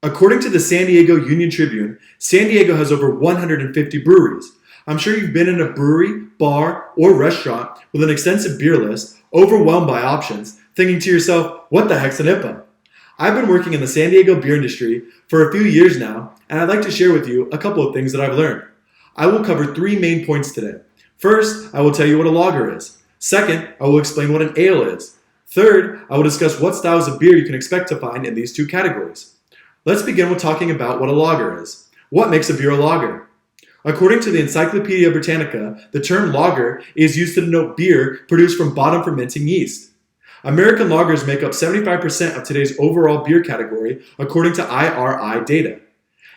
According to the San Diego Union Tribune, San Diego has over 150 breweries. I'm sure you've been in a brewery, bar, or restaurant with an extensive beer list, overwhelmed by options, thinking to yourself, what the heck's an IPA? I've been working in the San Diego beer industry for a few years now, and I'd like to share with you a couple of things that I've learned. I will cover three main points today. First, I will tell you what a lager is. Second, I will explain what an ale is. Third, I will discuss what styles of beer you can expect to find in these two categories. Let's begin with talking about what a lager is. What makes a beer a lager? According to the Encyclopedia Britannica, the term lager is used to denote beer produced from bottom fermenting yeast. American lagers make up 75% of today's overall beer category, according to IRI data.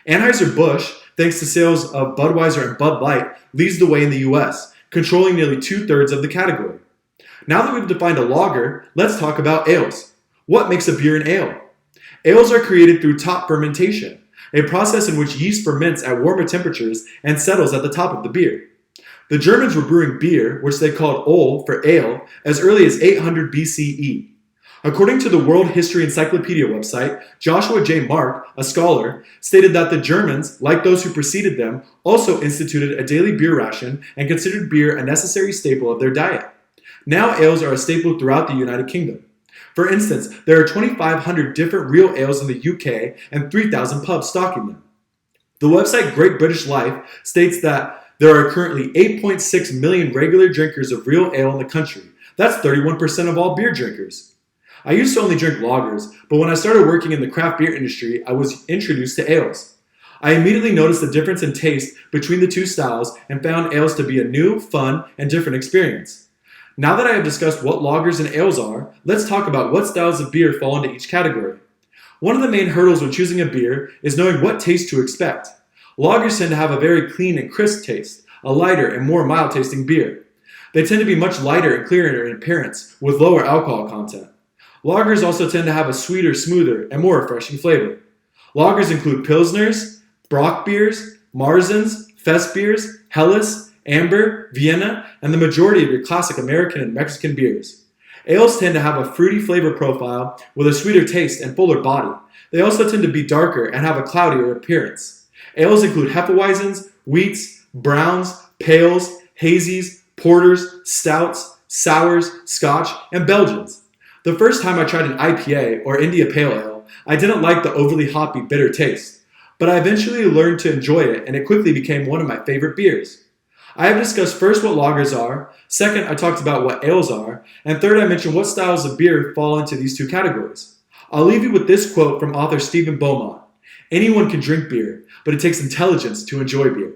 Anheuser-Busch, thanks to sales of Budweiser and Bud Light, leads the way in the US, controlling nearly 2/3 of the category. Now that we've defined a lager, let's talk about ales. What makes a beer an ale? Ales are created through top fermentation, a process in which yeast ferments at warmer temperatures and settles at the top of the beer. The Germans were brewing beer, which they called Öl for ale, as early as 800 BCE. According to the World History Encyclopedia website, Joshua J. Mark, a scholar, stated that the Germans, like those who preceded them, also instituted a daily beer ration and considered beer a necessary staple of their diet. Now ales are a staple throughout the United Kingdom. For instance, there are 2,500 different real ales in the UK and 3,000 pubs stocking them. The website Great British Life states that there are currently 8.6 million regular drinkers of real ale in the country. That's 31% of all beer drinkers. I used to only drink lagers, but when I started working in the craft beer industry, I was introduced to ales. I immediately noticed the difference in taste between the two styles and found ales to be a new, fun, and different experience. Now that I have discussed what lagers and ales are, let's talk about what styles of beer fall into each category. One of the main hurdles when choosing a beer is knowing what taste to expect. Lagers tend to have a very clean and crisp taste, a lighter and more mild tasting beer. They tend to be much lighter and clearer in appearance, with lower alcohol content. Lagers also tend to have a sweeter, smoother, and more refreshing flavor. Lagers include Pilsners, Brock beers, Marzens, Fest beers, Helles, Amber, Vienna, and the majority of your classic American and Mexican beers. Ales tend to have a fruity flavor profile with a sweeter taste and fuller body. They also tend to be darker and have a cloudier appearance. Ales include Hefeweizens, Wheats, Browns, Pales, Hazies, Porters, Stouts, Sours, Scotch, and Belgians. The first time I tried an IPA or India Pale Ale, I didn't like the overly hoppy, bitter taste, but I eventually learned to enjoy it and it quickly became one of my favorite beers. I have discussed first what lagers are, second I talked about what ales are, and third I mentioned what styles of beer fall into these two categories. I'll leave you with this quote from author Stephen Beaumont. Anyone can drink beer, but it takes intelligence to enjoy beer.